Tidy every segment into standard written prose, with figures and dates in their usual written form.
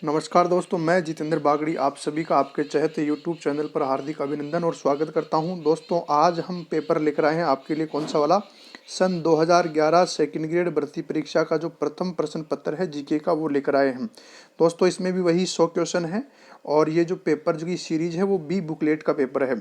नमस्कार दोस्तों, मैं जितेंद्र बागड़ी आप सभी का आपके चहेते यूट्यूब चैनल पर हार्दिक अभिनंदन और स्वागत करता हूं। दोस्तों, आज हम पेपर लेकर आए हैं आपके लिए। कौन सा वाला? सन 2011 सेकंड ग्रेड भर्ती परीक्षा का जो प्रथम प्रश्न पत्र है जीके का, वो लेकर आए हैं। दोस्तों, इसमें भी वही 100 क्वेश्चन है और ये जो पेपर की सीरीज है वो बी बुकलेट का पेपर है।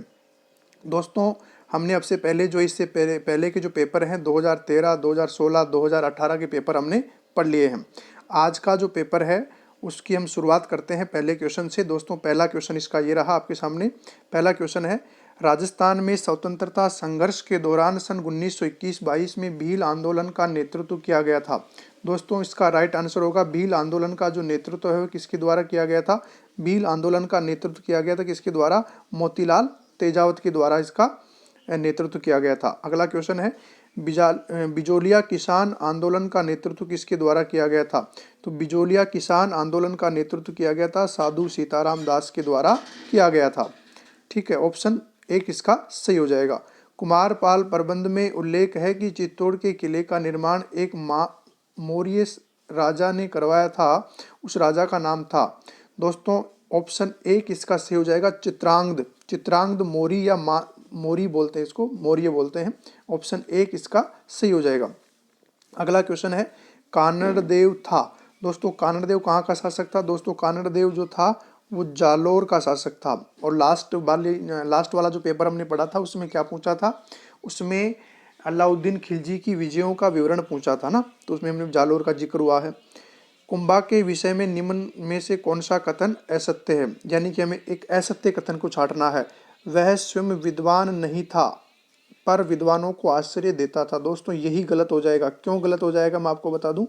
दोस्तों, हमने अब से पहले जो इससे पहले के जो पेपर हैं 2013, 2016, 2018 के पेपर हमने पढ़ लिए हैं। आज का जो पेपर है उसकी हम शुरुआत करते हैं पहले क्वेश्चन से। दोस्तों, पहला क्वेश्चन इसका ये रहा आपके सामने। पहला क्वेश्चन है, राजस्थान में स्वतंत्रता संघर्ष के दौरान सन 1921-22 में भील आंदोलन का नेतृत्व किया गया था। दोस्तों, इसका राइट आंसर होगा भील आंदोलन का जो नेतृत्व है वो किसके द्वारा किया गया था? भील आंदोलन का नेतृत्व किया गया था किसके द्वारा? मोतीलाल तेजावत के द्वारा इसका नेतृत्व किया गया था। अगला क्वेश्चन है, बिजोलिया किसान आंदोलन का नेतृत्व किसके द्वारा किया गया था? तो बिजोलिया किसान आंदोलन का नेतृत्व किया गया था साधु सीताराम दास के द्वारा किया गया था। ठीक है, ऑप्शन 1 इसका सही हो जाएगा। कुमारपाल प्रबंध में उल्लेख है कि चित्तौड़ के किले का निर्माण एक मौर्य राजा ने करवाया था, उस राजा का नाम था। दोस्तों, ऑप्शन 1 इसका सही हो जाएगा, चित्रांगद। चित्रांगद मौर्य या मौर्य बोलते हैं, इसको मौर्य बोलते हैं। ऑप्शन 1 इसका सही हो जाएगा। अगला क्वेश्चन है, कानड़देव था। दोस्तों, कानड़देव कहाँ का शासक था? दोस्तों, कानड़देव जो था वो जालोर का शासक था। और लास्ट वाला जो पेपर हमने पढ़ा था उसमें क्या पूछा था? उसमें अलाउद्दीन खिलजी की विजयों का विवरण पूछा था ना, तो उसमें हमने जालोर का जिक्र हुआ है। कुंभा के विषय में निम्न में से कौन सा कथन असत्य है? यानी कि हमें एक असत्य कथन को छांटना है। वह स्वयं विद्वान नहीं था पर विद्वानों को आश्चर्य देता था। दोस्तों, यही गलत हो जाएगा। क्यों गलत हो जाएगा मैं आपको बता दूं।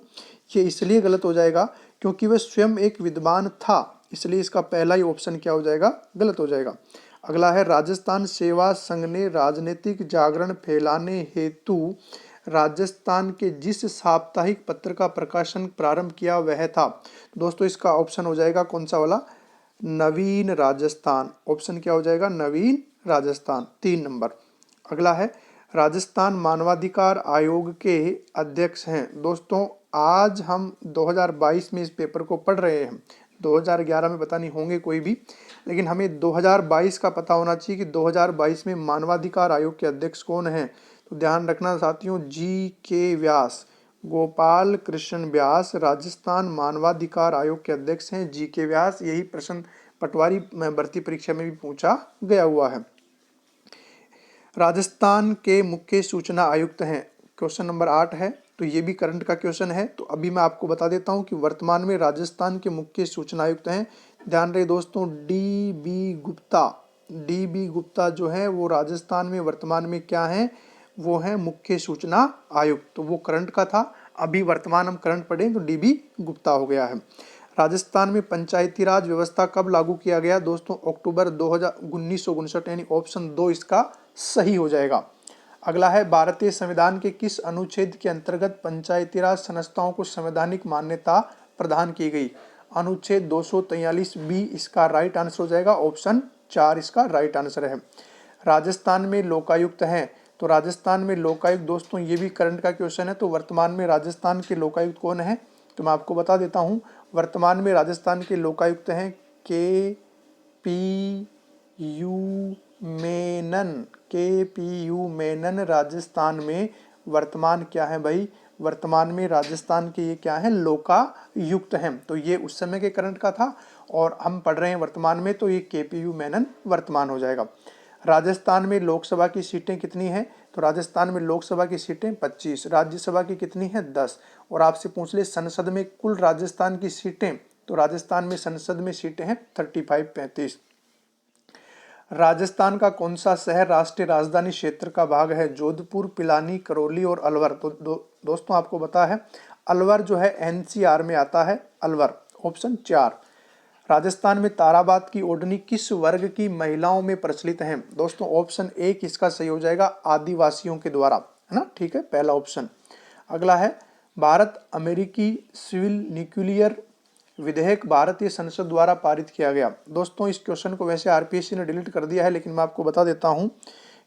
ये इसलिए गलत हो जाएगा क्योंकि वह स्वयं एक विद्वान था, इसलिए इसका पहला ही ऑप्शन क्या हो जाएगा? गलत हो जाएगा। अगला है, राजस्थान सेवा संघ ने राजनीतिक जागरण फैलाने हेतु राजस्थान के जिस साप्ताहिक पत्र का प्रकाशन प्रारंभ किया वह था। दोस्तों, इसका ऑप्शन हो जाएगा कौन सा वाला? नवीन राजस्थान। ऑप्शन क्या हो जाएगा? नवीन राजस्थान, 3 नंबर। अगला है, राजस्थान मानवाधिकार आयोग के अध्यक्ष हैं। दोस्तों, आज हम 2022 में इस पेपर को पढ़ रहे हैं। 2011 में पता नहीं होंगे कोई भी, लेकिन हमें 2022 का पता होना चाहिए कि 2022 में मानवाधिकार आयोग के अध्यक्ष कौन हैं। तो ध्यान रखना साथियों, जी.के. व्यास, गोपाल कृष्ण व्यास राजस्थान मानवाधिकार आयोग के अध्यक्ष हैं, जी.के. व्यास। यही प्रश्न पटवारी भर्ती परीक्षा में भी पूछा गया हुआ है। राजस्थान के मुख्य सूचना आयुक्त हैं। क्वेश्चन नंबर 8 है, तो ये भी करंट का क्वेश्चन है। तो अभी मैं आपको बता देता हूं कि वर्तमान में राजस्थान के मुख्य सूचना आयुक्त हैं। ध्यान रहे दोस्तों, डी.बी. गुप्ता। डी.बी. गुप्ता जो है वो राजस्थान में वर्तमान में क्या है? वो है मुख्य सूचना आयुक्त। तो वो करंट का था, अभी वर्तमान हम करंट पढ़ें तो डी.बी. गुप्ता हो गया है। राजस्थान में पंचायती राज व्यवस्था कब लागू किया गया? दोस्तों, अक्टूबर 1959, यानी ऑप्शन 2 इसका सही हो जाएगा। अगला है, भारतीय संविधान के किस अनुच्छेद के अंतर्गत पंचायती राज संस्थाओं को संवैधानिक मान्यता प्रदान की गई? अनुच्छेद 243 बी इसका राइट आंसर हो जाएगा। ऑप्शन 4 इसका राइट आंसर है। राजस्थान में लोकायुक्त हैं। तो राजस्थान में लोकायुक्त, दोस्तों ये भी करंट का क्वेश्चन है। तो वर्तमान में राजस्थान के लोकायुक्त कौन है? तो मैं आपको बता देता हूं, वर्तमान में राजस्थान के लोकायुक्त हैं के.पी.यू. मेनन। के.पी.यू. मेनन राजस्थान में वर्तमान क्या है भाई? वर्तमान में राजस्थान के ये क्या है? लोकायुक्त हैं। तो ये उस समय के करंट का था और हम पढ़ रहे हैं वर्तमान में, तो ये के.पी.यू. मेनन वर्तमान हो जाएगा। राजस्थान में लोकसभा की सीटें कितनी हैं? तो राजस्थान में लोकसभा की सीटें 25, राज्यसभा की कितनी है? 10। और आपसे पूछ ले संसद में कुल राजस्थान की सीटें, तो राजस्थान में संसद में सीटें हैं 35। राजस्थान का कौन सा शहर राष्ट्रीय राजधानी क्षेत्र का भाग है? जोधपुर, पिलानी, करौली और अलवर। तो दोस्तों आपको पता है अलवर जो है एनसीआर में आता है, अलवर। ऑप्शन 4। राजस्थान में ताराबाद की ओढ़नी किस वर्ग की महिलाओं में प्रचलित है? दोस्तों, ऑप्शन 1 इसका सही हो जाएगा, आदिवासियों के द्वारा, है ना। ठीक है, पहला ऑप्शन। अगला है, भारत अमेरिकी सिविल न्यूक्लियर विधेयक भारतीय संसद द्वारा पारित किया गया। दोस्तों, इस क्वेश्चन को वैसे आरपीएससी ने डिलीट कर दिया है, लेकिन मैं आपको बता देता हूं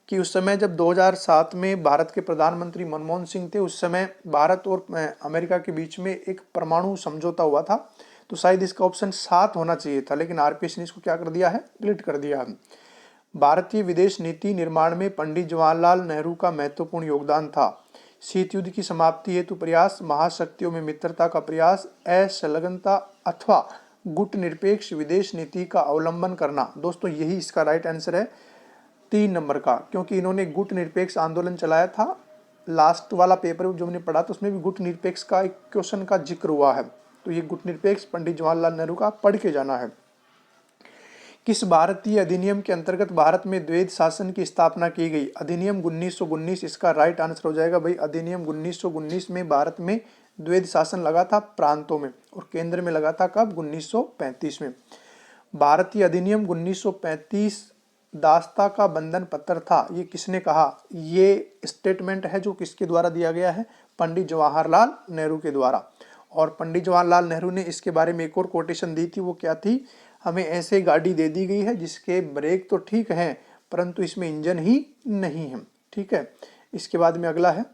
कि उस समय जब 2007 में भारत के प्रधानमंत्री मनमोहन सिंह थे, उस समय भारत और अमेरिका के बीच में एक परमाणु समझौता हुआ था। तो शायद इसका ऑप्शन 7 होना चाहिए था, लेकिन आरपीएस ने इसको क्या कर दिया है, डिलीट कर दिया है। भारतीय विदेश नीति निर्माण में पंडित जवाहरलाल नेहरू का महत्वपूर्ण योगदान था। शीत युद्ध की समाप्ति हेतु प्रयास, महाशक्तियों में मित्रता का प्रयास, असंलग्नता अथवा गुटनिरपेक्ष विदेश नीति का अवलंबन करना। दोस्तों यही इसका राइट आंसर है 3 नंबर का, क्योंकि इन्होंने गुटनिरपेक्ष आंदोलन चलाया था। लास्ट वाला पेपर जो हमने पढ़ा था उसमें भी गुटनिरपेक्ष का एक क्वेश्चन का जिक्र हुआ है। तो ये गुटनिरपेक्ष पंडित जवाहरलाल नेहरू का पढ़ के जाना है। किस भारतीय अधिनियम के अंतर्गत भारत में द्वैध शासन की स्थापना की गई? अधिनियम 1919 इसका राइट आंसर हो जाएगा भाई। अधिनियम 1919 में भारत में द्वैध शासन लगा था प्रांतों में, और केंद्र में लगा था कब? 1935 में। भारतीय अधिनियम 1935 दासता का बंधन पत्र था, ये किसने कहा? ये स्टेटमेंट है जो किसके द्वारा दिया गया है? पंडित जवाहरलाल नेहरू के द्वारा। और पंडित जवाहरलाल नेहरू ने इसके बारे में एक और कोटेशन दी थी, वो क्या थी? हमें ऐसे गाड़ी दे दी गई है जिसके ब्रेक तो ठीक हैं परंतु इसमें इंजन ही नहीं है। ठीक है, इसके बाद में अगला है,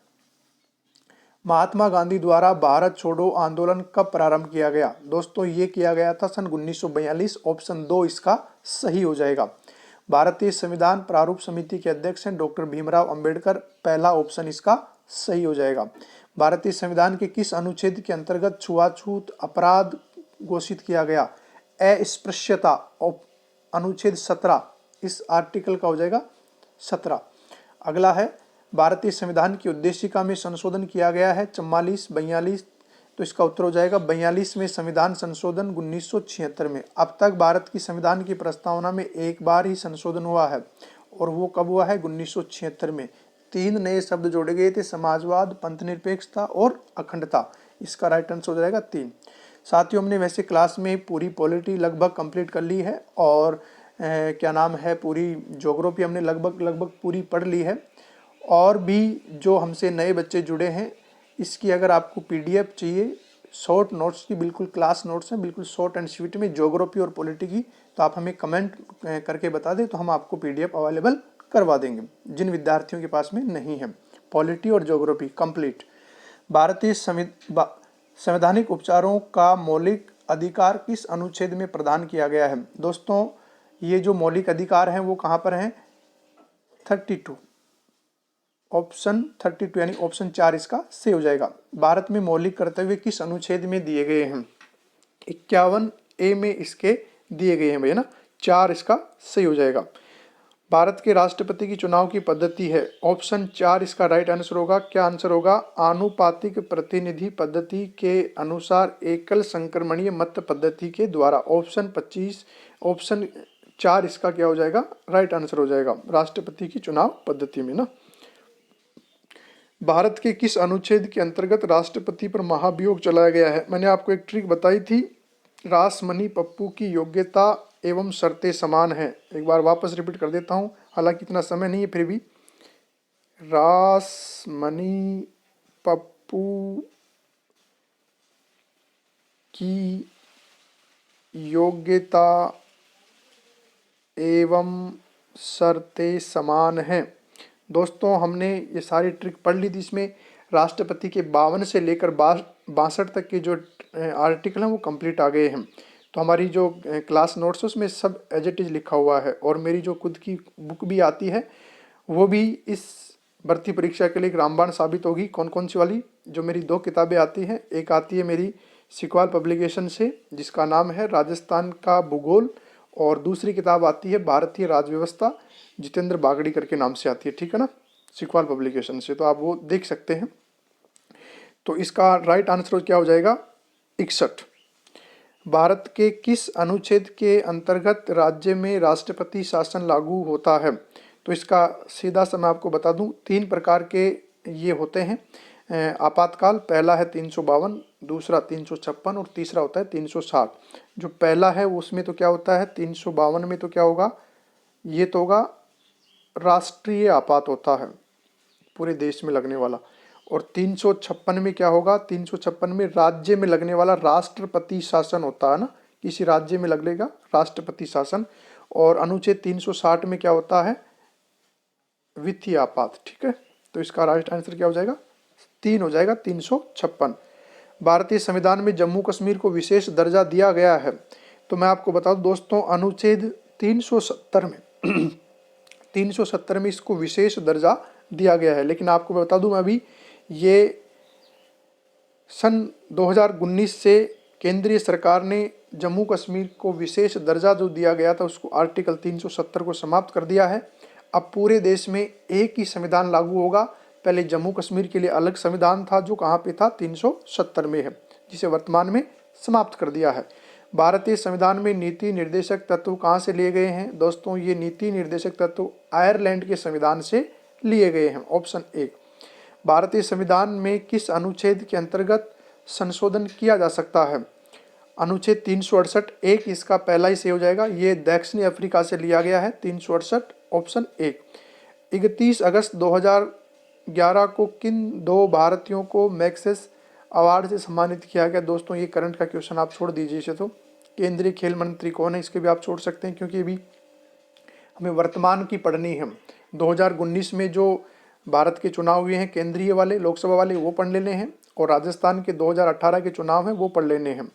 महात्मा गांधी द्वारा भारत छोड़ो आंदोलन कब प्रारंभ किया गया? दोस्तों ये किया गया था सन 1942। ऑप्शन 2 इसका सही हो जाएगा। भारतीय संविधान प्रारूप समिति के अध्यक्ष हैं डॉक्टर भीमराव अंबेडकर। पहला ऑप्शन इसका सही हो जाएगा। भारतीय संविधान के किस अनुच्छेद के अंतर्गत छुआछूत अपराध घोषित किया गया? अस्पृश्यता, अनुच्छेद 17 इस आर्टिकल का हो जाएगा 17। अगला है, भारतीय संविधान की उद्देशिका में संशोधन किया गया है 44, 42, तो इसका उत्तर हो जाएगा 42 में संविधान संशोधन 1976 में। अब तक भारत की संविधान की प्रस्तावना में एक बार ही संशोधन हुआ है, और वो कब हुआ है? 1976 में। 3 नए शब्द जोड़े गए थे, समाजवाद, पंथनिरपेक्षता और अखंडता। इसका राइट आंसर हो जाएगा 3। साथियों, हमने वैसे क्लास में पूरी पॉलिटी लगभग कंप्लीट कर ली है, और क्या नाम है, पूरी ज्योग्राफी हमने लगभग पूरी पढ़ ली है। और भी जो हमसे नए बच्चे जुड़े हैं, इसकी अगर आपको पीडीएफ चाहिए, शॉर्ट नोट्स की, बिल्कुल क्लास नोट्स हैं, बिल्कुल शॉर्ट एंड स्वीट में ज्योग्राफी और पॉलिटी की, तो आप हमें कमेंट करके बता दें तो हम आपको पीडीएफ अवेलेबल करवा देंगे जिन विद्यार्थियों के पास में नहीं है। पॉलिटी और ज्योग्राफी कंप्लीट। भारतीय संवैधानिक उपचारों का मौलिक अधिकार किस अनुच्छेद में प्रदान किया गया है? दोस्तों ये जो मौलिक अधिकार हैं वो कहाँ पर हैं? 32, ऑप्शन 32 यानी ऑप्शन 4 इसका सही हो जाएगा। भारत में मौलिक कर्तव्य किस अनुच्छेद में दिए गए हैं? 51A में इसके दिए गए हैं भैया ना, 4 इसका सही हो जाएगा। भारत के राष्ट्रपति की चुनाव की पद्धति है, ऑप्शन 4 इसका राइट आंसर होगा। क्या आंसर होगा? आनुपातिक प्रतिनिधि पद्धति के अनुसार एकल संक्रमणीय मत पद्धति के द्वारा। ऑप्शन 25, ऑप्शन 4 इसका क्या हो जाएगा? राइट आंसर हो जाएगा राष्ट्रपति की चुनाव पद्धति में ना। भारत के किस अनुच्छेद के अंतर्गत राष्ट्रपति पर महाभियोग चलाया गया है? मैंने आपको एक ट्रिक बताई थी, रासमणी पप्पू की योग्यता एवं शर्तें समान है। एक बार वापस रिपीट कर देता हूं, हालांकि इतना समय नहीं है फिर भी। रासमणी पप्पू की योग्यता एवं शर्तें समान हैं। दोस्तों हमने ये सारी ट्रिक पढ़ ली थी। इसमें राष्ट्रपति के 52 से लेकर 62 तक के जो आर्टिकल हैं वो कंप्लीट आ गए हैं। तो हमारी जो क्लास नोट्स है उसमें सब एज इट इज लिखा हुआ है, और मेरी जो खुद की बुक भी आती है वो भी इस भर्ती परीक्षा के लिए एक रामबाण साबित होगी। कौन कौन सी वाली? जो मेरी 2 किताबें आती हैं, एक आती है मेरी सिकवाल पब्लिकेशन से जिसका नाम है राजस्थान का भूगोल, और दूसरी किताब आती है भारतीय राजव्यवस्था, जितेंद्र बागड़ी करके नाम से आती है। ठीक है ना, सिकवाल पब्लिकेशन से, तो आप वो देख सकते हैं। तो इसका राइट आंसर क्या हो जाएगा? 61। भारत के किस अनुच्छेद के अंतर्गत राज्य में राष्ट्रपति शासन लागू होता है? तो इसका सीधा सा मैं आपको बता दूं, 3 प्रकार के ये होते हैं आपातकाल। पहला है 352, दूसरा 356 और तीसरा होता है 360। जो पहला है उसमें तो क्या होता है, 352 में तो क्या होगा, ये तो होगा राष्ट्रीय आपात होता है, पूरे देश में लगने वाला। और 356 में क्या होगा? 356 में राज्य में लगने वाला राष्ट्रपति शासन होता है ना, किसी राज्य में लगेगा राष्ट्रपति शासन। और अनुच्छेद 360 में क्या होता है? वित्तीय आपात। ठीक है, तो इसका राइट आंसर क्या हो जाएगा? 3 हो जाएगा, 356। भारतीय संविधान में जम्मू कश्मीर को विशेष दर्जा दिया गया है? तो मैं आपको बता दूं दोस्तों, अनुच्छेद 370 में 370 में इसको विशेष दर्जा दिया गया है। लेकिन आपको बता दूं मैं अभी, ये सन 2019 से केंद्रीय सरकार ने जम्मू कश्मीर को विशेष दर्जा जो दिया गया था उसको आर्टिकल 370 को समाप्त कर दिया है। अब पूरे देश में एक ही संविधान लागू होगा। पहले जम्मू कश्मीर के लिए अलग संविधान था जो कहाँ पे था, 370 में है, जिसे वर्तमान में समाप्त कर दिया है। भारतीय संविधान में नीति निर्देशक तत्व कहाँ से लिए गए हैं? दोस्तों ये नीति निर्देशक तत्व आयरलैंड के संविधान से लिए गए हैं। Option A. भारतीय संविधान में किस अनुच्छेद के अंतर्गत संशोधन किया जा सकता है? अनुच्छेद 368 एक इसका पहला ही सही हो जाएगा। ये दक्षिणी अफ्रीका से लिया गया है, 368 ऑप्शन ए। 31 अगस्त 2011 को किन दो भारतीयों को मैग्सेस अवार्ड से सम्मानित किया गया? दोस्तों ये करंट का क्वेश्चन आप छोड़ दीजिए इसे। तो केंद्रीय खेल मंत्री कौन है, इसके भी आप छोड़ सकते हैं, क्योंकि अभी हमें वर्तमान की पढ़नी है। 2019 में जो भारत के चुनाव हुए हैं केंद्रीय वाले, लोकसभा वाले, वो पढ़ लेने हैं, और राजस्थान के 2018 के चुनाव हैं वो पढ़ लेने हैं।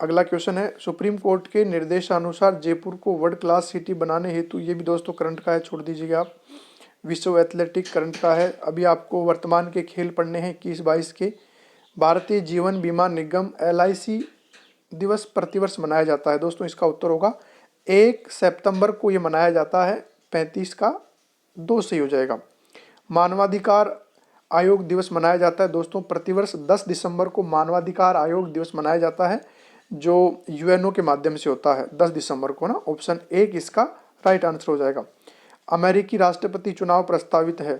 अगला क्वेश्चन है, सुप्रीम कोर्ट के निर्देशानुसार जयपुर को वर्ल्ड क्लास सिटी बनाने हेतु, ये भी दोस्तों करंट का है, छोड़ दीजिएगा आप। विश्व एथलेटिक करंट का है। अभी आपको वर्तमान के खेल पढ़ने हैं 21-22 के। भारतीय जीवन बीमा निगम LIC दिवस प्रतिवर्ष मनाया जाता है? दोस्तों इसका उत्तर होगा 1 सितंबर को ये मनाया जाता है। 35 का 2 सही हो जाएगा। मानवाधिकार आयोग दिवस मनाया जाता है दोस्तों प्रतिवर्ष 10 दिसंबर को मानवाधिकार आयोग दिवस मनाया जाता है, जो UNO के माध्यम से होता है 10 दिसंबर को ना। ऑप्शन ए इसका राइट आंसर हो जाएगा। अमेरिकी राष्ट्रपति चुनाव प्रस्तावित है?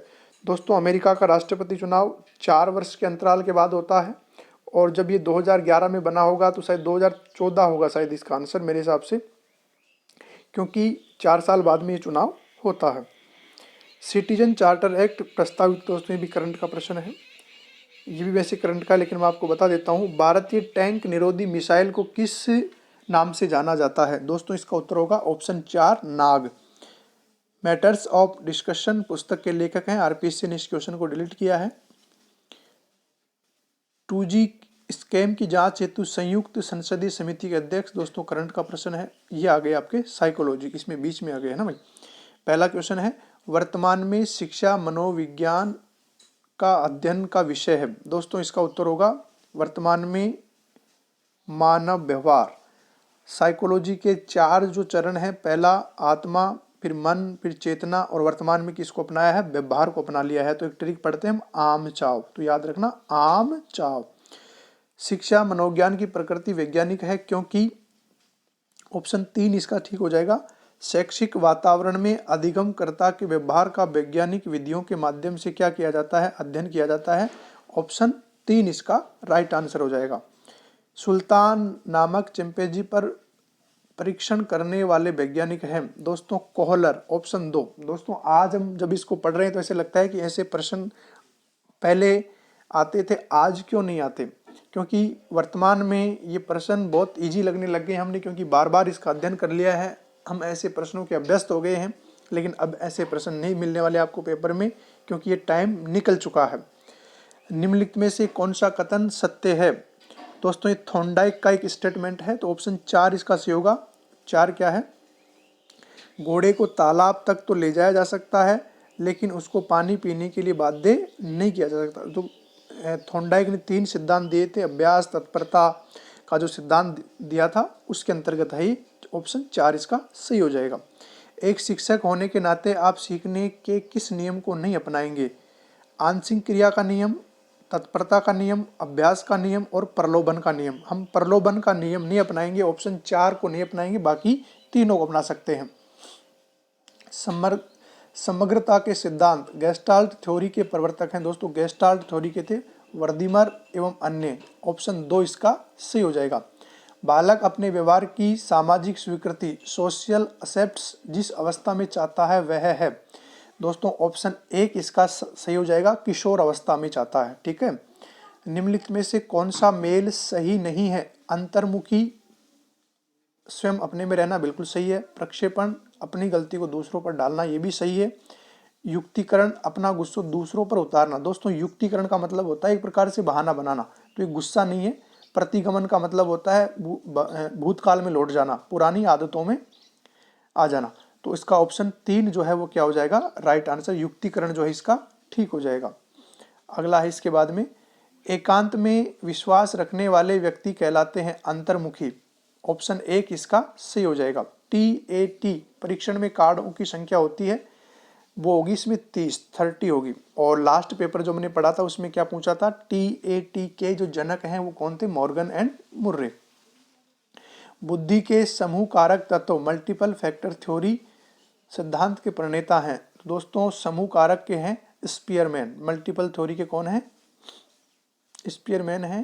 दोस्तों अमेरिका का राष्ट्रपति चुनाव 4 वर्ष के अंतराल के बाद होता है, और जब ये 2011 में बना होगा तो शायद 2014 होगा शायद इसका आंसर मेरे हिसाब से, क्योंकि 4 साल बाद में ये चुनाव होता है। सिटीजन चार्टर एक्ट प्रस्तावित? दोस्तों ये भी करंट का प्रश्न है, ये भी वैसे करंट का, लेकिन मैं आपको बता देता हूँ। भारतीय टैंक निरोधी मिसाइल को किस नाम से जाना जाता है? दोस्तों इसका उत्तर होगा option 4 Nag. Matters of discussion पुस्तक के लेखक हैं, RPSC ने इस क्वेश्चन को डिलीट किया है। 2G स्कैम की जांच हेतु संयुक्त संसदीय समिति के अध्यक्ष? दोस्तों करंट का प्रश्न है, ये आ गए आपके साइकोलॉजी, इसमें बीच में आ गए है ना भाई। पहला क्वेश्चन है, वर्तमान में शिक्षा मनोविज्ञान का अध्ययन का विषय है? दोस्तों इसका उत्तर होगा वर्तमान में मानव व्यवहार। साइकोलॉजी के 4 जो चरण हैं, पहला आत्मा, फिर मन, फिर चेतना, और वर्तमान में किसको अपनाया है? व्यवहार को अपना लिया है। तो एक ट्रिक पढ़ते हैं हम, आम चाव, तो याद रखना आम चाव। शिक्षा मनोविज्ञान की प्रकृति वैज्ञानिक है क्योंकि? ऑप्शन 3 इसका ठीक हो जाएगा। शैक्षिक वातावरण में अधिगमकर्ता के व्यवहार का वैज्ञानिक विधियों के माध्यम से क्या किया जाता है? अध्ययन किया जाता है। ऑप्शन 3 इसका राइट आंसर हो जाएगा। सुल्तान नामक चिंपैंजी पर परीक्षण करने वाले वैज्ञानिक हैं? दोस्तों कोहलर, ऑप्शन 2। दोस्तों आज हम जब इसको पढ़ रहे हैं तो ऐसे लगता है कि ऐसे प्रश्न पहले आते थे, आज क्यों नहीं आते? क्योंकि वर्तमान में ये प्रश्न बहुत इजी लगने लग गए हमने, क्योंकि बार बार इसका अध्ययन कर लिया है, हम ऐसे प्रश्नों के अभ्यस्त हो गए हैं। लेकिन अब ऐसे प्रश्न नहीं मिलने वाले आपको पेपर में, क्योंकि ये टाइम निकल चुका है। निम्नलिखित में से कौन सा कथन सत्य है? दोस्तों ये थॉर्नडाइक का एक स्टेटमेंट है, तो ऑप्शन 4 इसका सही होगा। 4 क्या है? घोड़े को तालाब तक तो ले जाया जा सकता है, लेकिन उसको पानी पीने के लिए बाध्य नहीं किया जा सकता। तो थॉर्नडाइक ने 3 सिद्धांत दिए थे, अभ्यास, तत्परता का जो सिद्धांत दिया था उसके अंतर्गत है। ऑप्शन 4 इसका सही हो जाएगा। एक शिक्षक होने के नाते आप सीखने के किस नियम को नहीं अपनाएंगे? आंशिक क्रिया का नियम, तत्परता का नियम, अभ्यास का नियम और प्रलोभन का नियम। हम प्रलोभन का नियम नहीं अपनाएंगे, ऑप्शन 4 को नहीं अपनाएंगे, बाकी तीनों को अपना सकते हैं। समग्रता के सिद्धांत गेस्टाल्ट थ्योरी के प्रवर्तक हैं? दोस्तों गेस्टाल्ट थ्योरी के थे वर्दीमर एवं अन्य। ऑप्शन 2 इसका सही हो जाएगा। बालक अपने व्यवहार की सामाजिक स्वीकृति, सोशल एक्सेप्टेंस जिस अवस्था में चाहता है वह है? दोस्तों ऑप्शन 1 इसका सही हो जाएगा, किशोर अवस्था में चाहता है। ठीक है। निम्नलिखित में से कौन सा मेल सही नहीं है? अंतर्मुखी स्वयं अपने में रहना बिल्कुल सही है। प्रक्षेपण, अपनी गलती को दूसरों पर डालना, ये भी सही है। युक्तिकरण, अपना गुस्सा दूसरों पर उतारना। दोस्तों युक्तिकरण का मतलब होता है एक प्रकार से बहाना बनाना, तो ये गुस्सा नहीं है। प्रतिगमन का मतलब होता है भूतकाल में लौट जाना, पुरानी आदतों में आ जाना। तो इसका ऑप्शन 3 जो है वो क्या हो जाएगा, राइट आंसर, युक्तिकरण जो है इसका ठीक हो जाएगा। अगला है इसके बाद में, एकांत में विश्वास रखने वाले व्यक्ति कहलाते हैं अंतर्मुखी। ऑप्शन 1 इसका सही हो जाएगा। TAT परीक्षण में कार्डों की संख्या होती है, वो होगी इसमें 30 होगी। और लास्ट पेपर जो मैंने पढ़ा था उसमें क्या पूछा था, TAT के जो जनक हैं वो कौन थे, मॉर्गन एंड मुर्रे। बुद्धि के समूह कारक तत्व मल्टीपल फैक्टर थ्योरी सिद्धांत के प्रणेता हैं। तो दोस्तों समूह कारक के हैं स्पीयरमैन। मल्टीपल थ्योरी के कौन है, स्पीयरमैन है।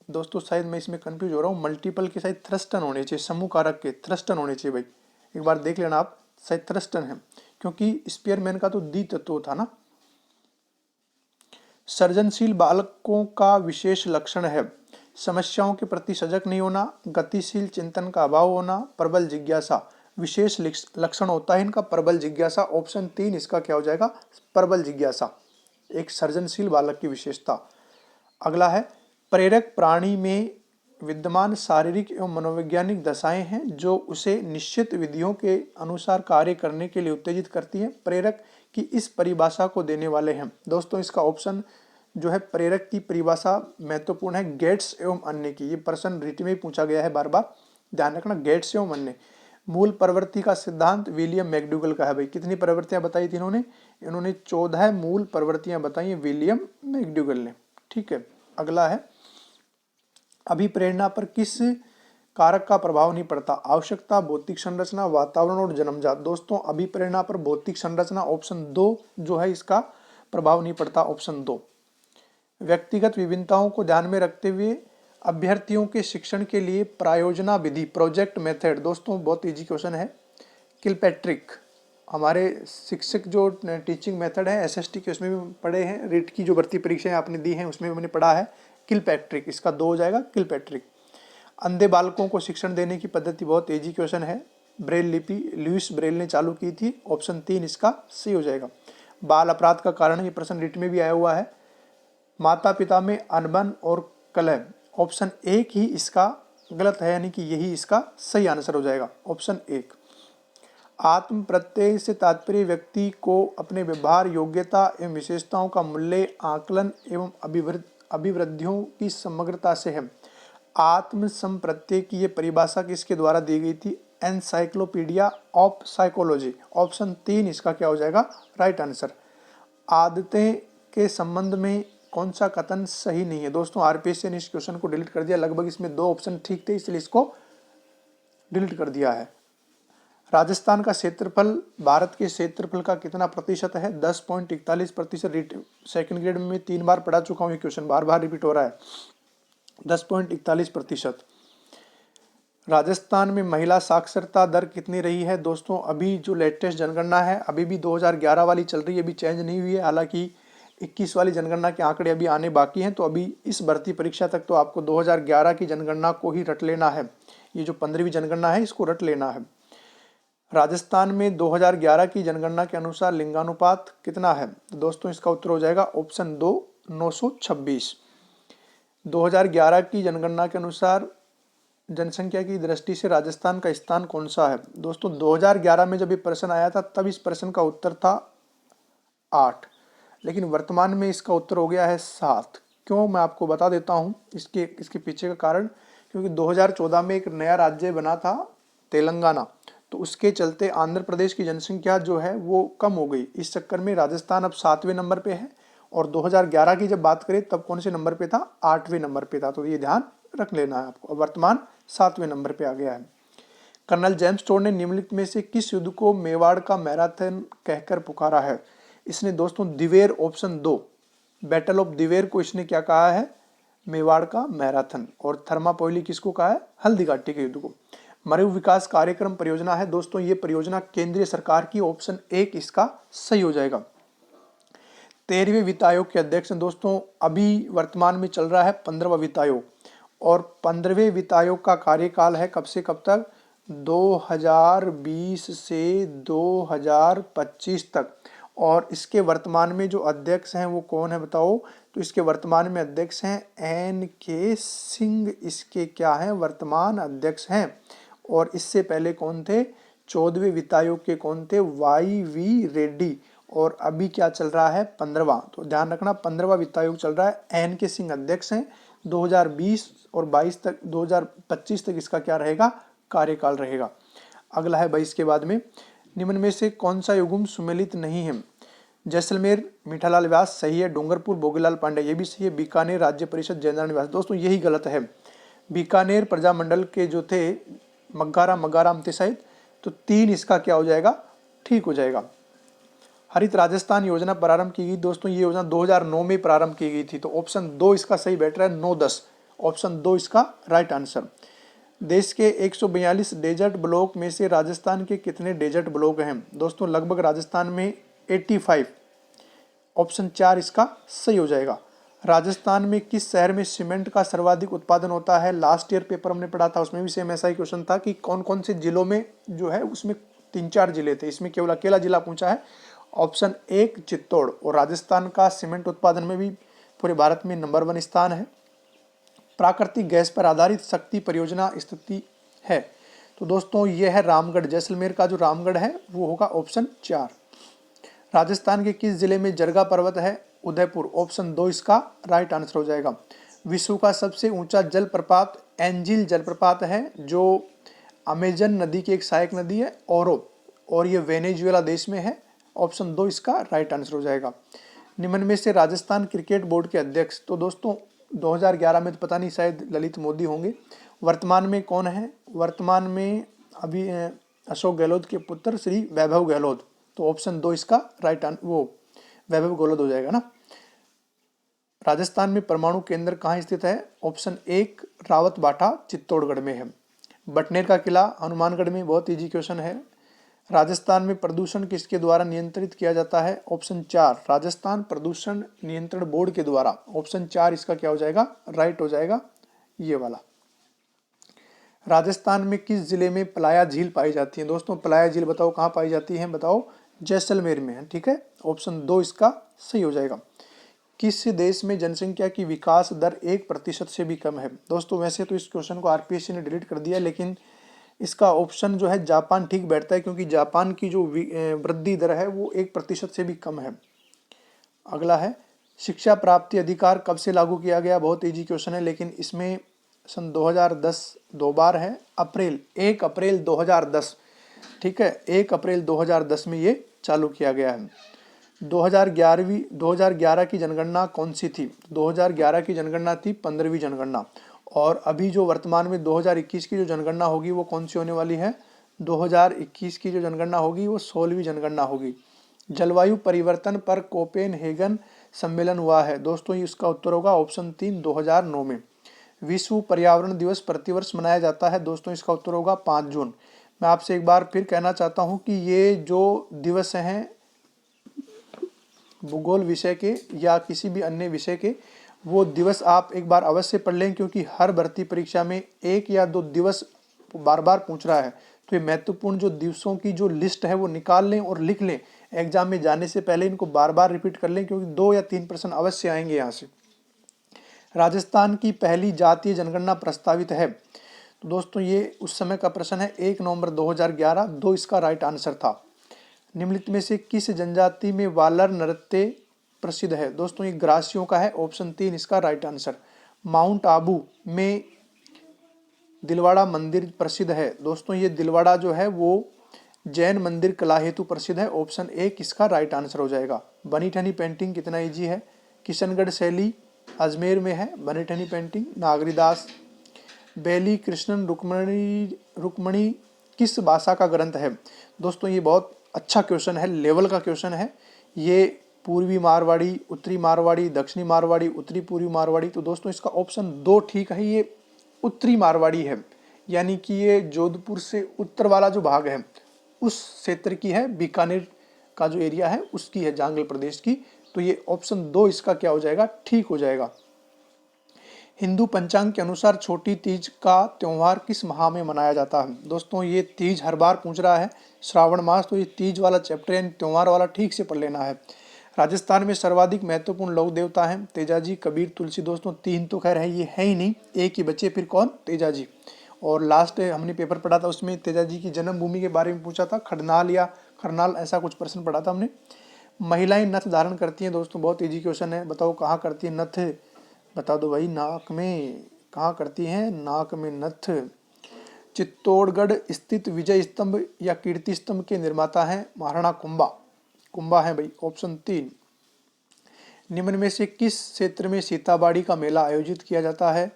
दोस्तों शायद मैं इसमें कंफ्यूज हो रहा हूँ, मल्टीपल के शायद थ्रस्टन होने चाहिए, समूह कारक के थ्रस्टन होने चाहिए भाई, एक बार देख लेना आप, शायद थ्रस्टन है, क्योंकि स्पीयरमैन का तो दी तत्व था ना। सृजनशील बालकों का विशेष लक्षण है समस्याओं के प्रति सजग नहीं होना, गतिशील चिंतन का अभाव होना, प्रबल जिज्ञासा। विशेष लक्षण होता है इनका प्रबल जिज्ञासा। ऑप्शन 3 इसका क्या हो जाएगा, प्रबल जिज्ञासा, एक सृजनशील बालक की विशेषता। अगला है, प्रेरक प्राणी में विद्यमान शारीरिक एवं मनोवैज्ञानिक दशाएं हैं जो उसे निश्चित विधियों के अनुसार कार्य करने के लिए उत्तेजित करती हैं। प्रेरक की इस परिभाषा को देने वाले हैं। दोस्तों इसका ऑप्शन जो है प्रेरक की परिभाषा महत्वपूर्ण है, गेट्स एवं अन्य की। ये प्रश्न रिट में पूछा गया है बार बार, ध्यान रखना, गेट्स एवं अन्य। मूल प्रवृत्ति का सिद्धांत विलियम मैकडूगल का है भाई। कितनी प्रवृत्तियां बताई थी इन्होंने 14 मूल प्रवृत्तियां बताई हैं विलियम मैकडूगल ने। ठीक है, अगला है, अभिप्रेरणा पर किस कारक का प्रभाव नहीं पड़ता, आवश्यकता, भौतिक संरचना, वातावरण और जन्मजात। दोस्तों अभिप्रेरणा पर भौतिक संरचना, ऑप्शन 2 जो है इसका प्रभाव नहीं पड़ता, ऑप्शन 2। व्यक्तिगत विभिन्नताओं को ध्यान में रखते हुए अभ्यर्थियों के शिक्षण के लिए प्रायोजना विधि, प्रोजेक्ट मेथड। दोस्तों बहुत इजी क्वेश्चन है, किलपैट्रिक, हमारे शिक्षक जो टीचिंग मेथड है SST के उसमें भी पढ़े हैं, रिट की जो भर्ती परीक्षाएं आपने दी हैं उसमें भी मैंने पढ़ा है, किलपैट्रिक, इसका 2 हो जाएगा किलपैट्रिक। अंधे बालकों को शिक्षण देने की पद्धति, बहुत इजी क्वेश्चन है, ब्रेल लिपि लुईस ब्रेल ने चालू की थी, ऑप्शन 3 इसका सही हो जाएगा। बाल अपराध का कारण, ये प्रश्न रिट में भी आया हुआ है। माता पिता में अनबन और कलह, ऑप्शन 1 ही इसका गलत है, यानी कि यही इसका सही आंसर हो जाएगा, ऑप्शन 1। आत्म प्रत्यय से तात्पर्य व्यक्ति को अपने व्यवहार, योग्यता एवं विशेषताओं का मूल्य, आकलन एवं अभिवृद्धियों की समग्रता से है। आत्म संप्रत्यय की ये परिभाषा किसके द्वारा दी गई थी, एनसाइक्लोपीडिया ऑफ साइकोलॉजी। ऑप्शन 3 इसका क्या हो जाएगा, राइट आंसर। आदतें के संबंध में कौन सा कथन सही नहीं है। दोस्तों RPSC ने इस क्वेश्चन को डिलीट कर दिया, लगभग इसमें 2 ऑप्शन ठीक थे इसलिए इसको डिलीट कर दिया है। राजस्थान का क्षेत्रफल भारत के क्षेत्रफल का कितना प्रतिशत है, 10.41%। सेकंड ग्रेड में 3 बार पढ़ा चुका हूँ, ये क्वेश्चन बार बार रिपीट हो रहा है, 10.41%। राजस्थान में महिला साक्षरता दर कितनी रही है। दोस्तों अभी जो लेटेस्ट जनगणना है अभी भी 2011 वाली चल रही है, अभी चेंज नहीं हुई है, हालांकि 21 वाली जनगणना के आंकड़े अभी आने बाकी हैं। तो अभी इस भर्ती परीक्षा तक तो आपको 2011 की जनगणना को ही रट लेना है, ये जो 15वीं जनगणना है इसको रट लेना है। राजस्थान में 2011 की जनगणना के अनुसार लिंगानुपात कितना है। तो दोस्तों इसका उत्तर हो जाएगा ऑप्शन 2, 926। 2011 की जनगणना के अनुसार जनसंख्या की दृष्टि से राजस्थान का स्थान कौन सा है। दोस्तों 2011 में जब ये प्रश्न आया था तब इस प्रश्न का उत्तर था 8, लेकिन वर्तमान में इसका उत्तर हो गया है 7। क्यों, मैं आपको बता देता हूँ इसके पीछे का कारण, क्योंकि 2014 में एक नया राज्य बना था तेलंगाना, तो उसके चलते आंध्र प्रदेश की जनसंख्या जो है वो कम हो गई। इस चक्कर में राजस्थान अब 7वें नंबर पे है, और 2011 की जब बात करें तब कौन से नंबर पे था, 8वें नंबर पे था। तो ये ध्यान रख लेना है आपको, वर्तमान 7वें नंबर पे आ गया है। कर्नल जेम्स स्टोर ने निम्नलिखित में से किस युद्ध को मेवाड़ का मैराथन कहकर पुकारा है। इसने दोस्तों Diver, option 2, battle of Diver को इसने क्या कहा है, मेवाड़ का मैराथन। और थर्मापोइली किसको कहा है, हल्दी घाटी के युद्ध को। मरु विकास कार्यक्रम परियोजना है दोस्तों, ये परियोजना केंद्रीय सरकार की, ऑप्शन 1 इसका सही हो जाएगा। 13वें वित्त आयोग के अध्यक्ष हैं दोस्तों, अभी वर्तमान में चल रहा है 15वां वित्त आयोग, और 15वें वित्त आयोग का कार्यकाल है कब से कब तक, 2020 से 2025 तक। और इसके वर्तमान में जो अध्यक्ष हैं वो कौन है बताओ? तो इसके वर्तमान में अध्यक्ष हैं NK सिंह, इसके क्या हैं वर्तमान अध्यक्ष हैं। और इससे पहले कौन थे? 14वें वित्त आयोग के कौन थे? YV रेड्डी। और अभी क्या चल रहा है? 15वां। तो ध्यान रखना 15वां वित्त आयोग चल रहा है। NK सिंह अध्यक्ष हैं। 2020 और 22 तक 2025 तक इसका क्या रहेगा? कार्यकाल रहेगा। अगला है 22 के बाद में, निम्न में से कौन सा युग्म सुमेलित नहीं है? जैसलमेर मीठालाल व्यास सही है, डूंगरपुर भोगीलाल पांडे ये भी सही है, बीकानेर राज्य परिषद जयनारायण व्यास दोस्तों यही गलत है। बीकानेर प्रजामंडल के जो थे मगाराम थे शायद, तो 3 इसका क्या हो जाएगा? ठीक हो जाएगा। हरित राजस्थान योजना प्रारंभ की गई दोस्तों, ये योजना 2009 में प्रारंभ की गई थी, तो ऑप्शन 2 इसका सही बैठ रहा है। 9-10 ऑप्शन 2 इसका राइट आंसर। देश के 142 डेजर्ट ब्लॉक में से राजस्थान के कितने डेजर्ट ब्लॉक हैं? दोस्तों लगभग राजस्थान में 85, ऑप्शन 4 इसका सही हो जाएगा। राजस्थान में किस शहर में सीमेंट का सर्वाधिक उत्पादन होता है? लास्ट ईयर पेपर हमने पढ़ा था, उसमें भी सेम ऐसा ही क्वेश्चन था कि कौन कौन से जिलों में जो है, उसमें 3-4 जिले थे, इसमें केवल अकेला जिला पूछा है। ऑप्शन 1 चित्तौड़। और राजस्थान का सीमेंट उत्पादन में भी पूरे भारत में नंबर 1 स्थान है। प्राकृतिक गैस पर आधारित शक्ति परियोजना स्थिति है, तो दोस्तों ये है रामगढ़, जैसलमेर का जो रामगढ़ है वो होगा ऑप्शन 4। राजस्थान के किस जिले में जरगा पर्वत है? उदयपुर, ऑप्शन 2 इसका राइट आंसर हो जाएगा। विश्व का सबसे ऊंचा जलप्रपात एंजिल जलप्रपात है, जो अमेजन नदी की एक सहायक नदी है, और ये वेनेजुएला देश में है। ऑप्शन 2 इसका राइट आंसर हो जाएगा। निम्न में से राजस्थान क्रिकेट बोर्ड के अध्यक्ष, तो दोस्तों 2011 में तो पता नहीं, शायद ललित मोदी होंगे। वर्तमान में कौन है? वर्तमान में अभी अशोक गहलोत के पुत्र श्री वैभव गहलोत, तो ऑप्शन 2 इसका राइट आंसर वो वैभव गहलोत हो जाएगा ना। राजस्थान में परमाणु केंद्र कहाँ स्थित है? ऑप्शन 1 रावत बाटा चित्तौड़गढ़ में है। बटनेर का किला हनुमानगढ़ में, बहुत इजी क्वेश्चन है। राजस्थान में प्रदूषण किसके द्वारा नियंत्रित किया जाता है? ऑप्शन 4 राजस्थान प्रदूषण नियंत्रण बोर्ड के द्वारा। ऑप्शन 4 इसका क्या हो जाएगा? राइट हो जाएगा ये वाला। राजस्थान में किस जिले में पलाया झील पाई जाती है? दोस्तों पलाया झील बताओ कहाँ पाई जाती है? बताओ, जैसलमेर में है, ठीक है। ऑप्शन 2 इसका सही हो जाएगा। किस देश में जनसंख्या की विकास दर 1% से भी कम है? दोस्तों वैसे तो इस क्वेश्चन को आरपीएससी ने डिलीट कर दिया, लेकिन इसका ऑप्शन जो है जापान ठीक बैठता है, क्योंकि जापान की जो वृद्धि दर है वो 1% से भी कम है। अगला है शिक्षा प्राप्ति अधिकार कब से लागू किया गया? बहुत इजी क्वेश्चन है, लेकिन इसमें सन 2010 दो बार है। 1 अप्रैल 2010, ठीक है, 1 अप्रैल 2010 में ये चालू किया गया है। 2011 की जनगणना कौन सी थी? 2011 की जनगणना थी 15वीं जनगणना। और अभी जो वर्तमान में 2021 की जो जनगणना होगी वो कौन सी होने वाली है? 2021 की जो जनगणना होगी वो 16वीं जनगणना होगी। जलवायु परिवर्तन पर कोपेनहेगन सम्मेलन हुआ है, दोस्तों इसका उत्तर होगा ऑप्शन 3 2009 में। विश्व पर्यावरण दिवस प्रतिवर्ष मनाया जाता है, दोस्तों इसका उत्तर होगा 5 जून। मैं आपसे एक बार फिर कहना चाहता हूं कि ये जो दिवस हैं भूगोल विषय के या किसी भी अन्य विषय के, वो दिवस आप एक बार अवश्य पढ़ लें, क्योंकि हर भर्ती परीक्षा में 1 या 2 दिवस बार बार पूछ रहा है। तो ये महत्वपूर्ण जो दिवसों की जो लिस्ट है वो निकाल लें और लिख लें। एग्जाम में जाने से पहले इनको बार बार रिपीट कर लें, क्योंकि 2 या 3 प्रश्न अवश्य आएंगे यहाँ से। राजस्थान की पहली जातीय जनगणना प्रस्तावित है, तो दोस्तों ये उस समय का प्रश्न है 1 नवंबर 2011, 2 इसका राइट आंसर था। निम्नलिखित में से किस जनजाति में वालर नृत्य प्रसिद्ध है? दोस्तों ये ग्रासियों का है, ऑप्शन 3 इसका राइट आंसर। माउंट आबू में दिलवाड़ा मंदिर प्रसिद्ध है, दोस्तों ये दिलवाड़ा जो है वो जैन मंदिर कला हेतु प्रसिद्ध है, ऑप्शन 1 इसका राइट आंसर हो जाएगा। बनी ठनी पेंटिंग कितना इजी है? किशनगढ़ शैली अजमेर में है बनी ठनी पेंटिंग। नागरीदास बेली कृष्णन रुक्मणी किस भाषा का ग्रंथ है? दोस्तों ये बहुत अच्छा क्वेश्चन है, लेवल का क्वेश्चन है। ये पूर्वी मारवाड़ी, उत्तरी मारवाड़ी, दक्षिणी मारवाड़ी, उत्तरी पूर्वी मारवाड़ी, तो दोस्तों इसका ऑप्शन 2 ठीक है, ये उत्तरी मारवाड़ी है, यानी कि ये जोधपुर से उत्तर वाला जो भाग है उस क्षेत्र की है, बीकानेर का जो एरिया है उसकी है, जांगल प्रदेश की। तो ये ऑप्शन 2 इसका क्या हो जाएगा? ठीक हो जाएगा। हिंदू पंचांग के अनुसार छोटी तीज का त्यौहार किस माह में मनाया जाता है? दोस्तों ये तीज हर बार पूछ रहा है, श्रावण मास, तो ये तीज वाला चैप्टर यानी त्यौहार वाला ठीक से पढ़ लेना है। राजस्थान में सर्वाधिक महत्वपूर्ण लोक देवता हैं तेजाजी, कबीर, तुलसी। दोस्तों 3 तो खैर है, ये है ही नहीं, एक ही बचे, फिर कौन? तेजाजी। और लास्ट हमने पेपर पढ़ा था, उसमें तेजाजी की जन्मभूमि के बारे में पूछा था, खडनाल या खरनाल, ऐसा कुछ प्रश्न पढ़ा था हमने। महिलाएं नथ धारण करती हैं। दोस्तों बहुत इजी क्वेश्चन है, बताओ कहाँ करती है नथ? बता दो भाई, नाक में। कहाँ करती हैं? नाक में नथ। चित्तौड़गढ़ स्थित विजय स्तंभ या कीर्ति स्तंभ के निर्माता हैं महाराणा कुंभा। कुंभा है भाई, ऑप्शन 3। निम्न में से किस क्षेत्र में सीताबाड़ी का मेला आयोजित किया जाता है?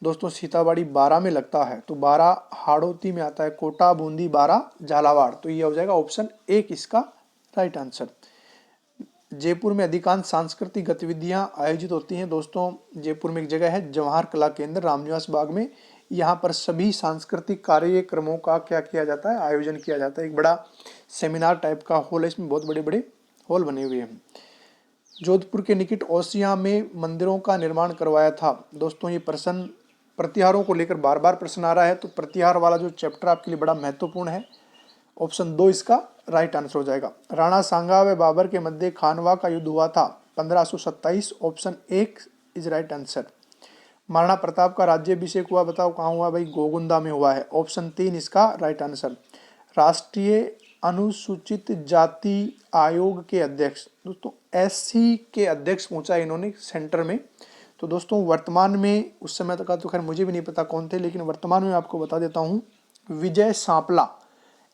दोस्तों सीताबाड़ी बारा में लगता है, तो बारा हाड़ौती में आता है, कोटा, बूंदी, बारा, झालावाड़, तो ये हो जाएगा ऑप्शन 1 इसका राइट आंसर। जयपुर में अधिकांश सांस्कृतिक गतिविधियां आयोजित होती हैं। दोस्तों जयपुर में एक जगह है जवाहर कला केंद्र, रामनिवास बाग में, यहाँ पर सभी सांस्कृतिक कार्यक्रमों का क्या किया जाता है? आयोजन किया जाता है। एक बड़ा सेमिनार टाइप का हॉल है, इसमें बहुत बड़े बड़े हॉल बने हुए हैं। जोधपुर के निकट ओसियां में मंदिरों का निर्माण करवाया था। दोस्तों ये प्रश्न प्रतिहारों को लेकर बार बार प्रश्न आ रहा है, तो प्रतिहार वाला जो चैप्टर आपके लिए बड़ा महत्वपूर्ण है, ऑप्शन 2 इसका राइट आंसर हो जाएगा। राणा सांगा व बाबर के मध्य खानवा का युद्ध हुआ था 1527, option 1 is right answer. Maharana Pratap का राज्याभिषेक हुआ, बताओ कहाँ हुआ भाई? गोगुंदा में हुआ है, ऑप्शन 3 इसका राइट आंसर। राष्ट्रीय अनुसूचित जाति आयोग के अध्यक्ष, दोस्तों एससी के अध्यक्ष पूछा है इन्होंने सेंटर में। तो दोस्तों वर्तमान में, उस समय तक का तो खैर मुझे भी नहीं पता कौन थे, लेकिन वर्तमान में आपको बता देता हूँ, विजय सांपला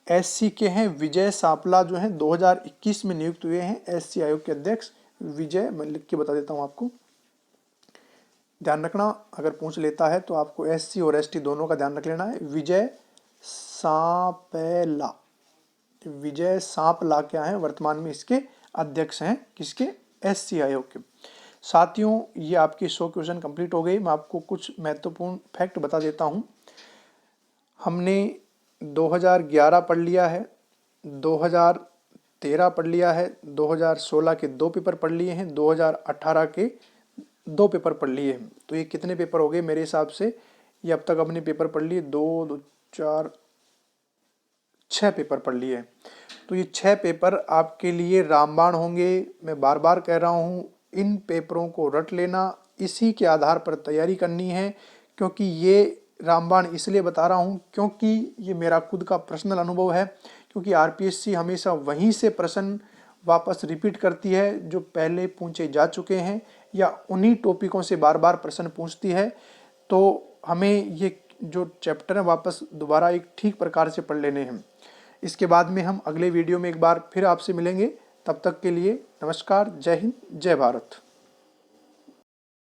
एससी के हैं। विजय सांपला जो है 2021 में नियुक्त हुए हैं एससी आयोग के अध्यक्ष विजय। मैं लिख के बता देता हूँ आपको, ध्यान रखना, अगर पूछ लेता है तो आपको एससी और एसटी दोनों का ध्यान रख लेना है। विजय सांपला, विजय सांपला क्या है? वर्तमान में इसके अध्यक्ष हैं, किसके? एससी आयोग के। साथियों ये आपके 100 क्वेश्चन कंप्लीट हो गए। मैं आपको कुछ महत्वपूर्ण फैक्ट बता देता हूं। हमने 2011 पढ़ लिया है, 2013 पढ़ लिया है, 2016 के 2 पेपर पढ़ लिए हैं, 2018 के 2 पेपर पढ़ लिए हैं। तो ये कितने पेपर हो गए मेरे हिसाब से? ये अब तक अपने पेपर पढ़ लिए 2, 4, 6 पेपर पढ़ लिए। तो ये 6 पेपर आपके लिए रामबाण होंगे। मैं बार बार कह रहा हूँ, इन पेपरों को रट लेना, इसी के आधार पर तैयारी करनी है। क्योंकि ये रामबाण इसलिए बता रहा हूँ क्योंकि ये मेरा खुद का पर्सनल अनुभव है। क्योंकि आरपीएससी हमेशा वहीं से प्रश्न वापस रिपीट करती है जो पहले पूछे जा चुके हैं, या उन्हीं टॉपिकों से बार बार प्रश्न पूछती है। तो हमें ये जो चैप्टर है वापस दोबारा एक ठीक प्रकार से पढ़ लेने हैं। इसके बाद में हम अगले वीडियो में एक बार फिर आपसे मिलेंगे। तब तक के लिए नमस्कार, जय हिंद, जय भारत।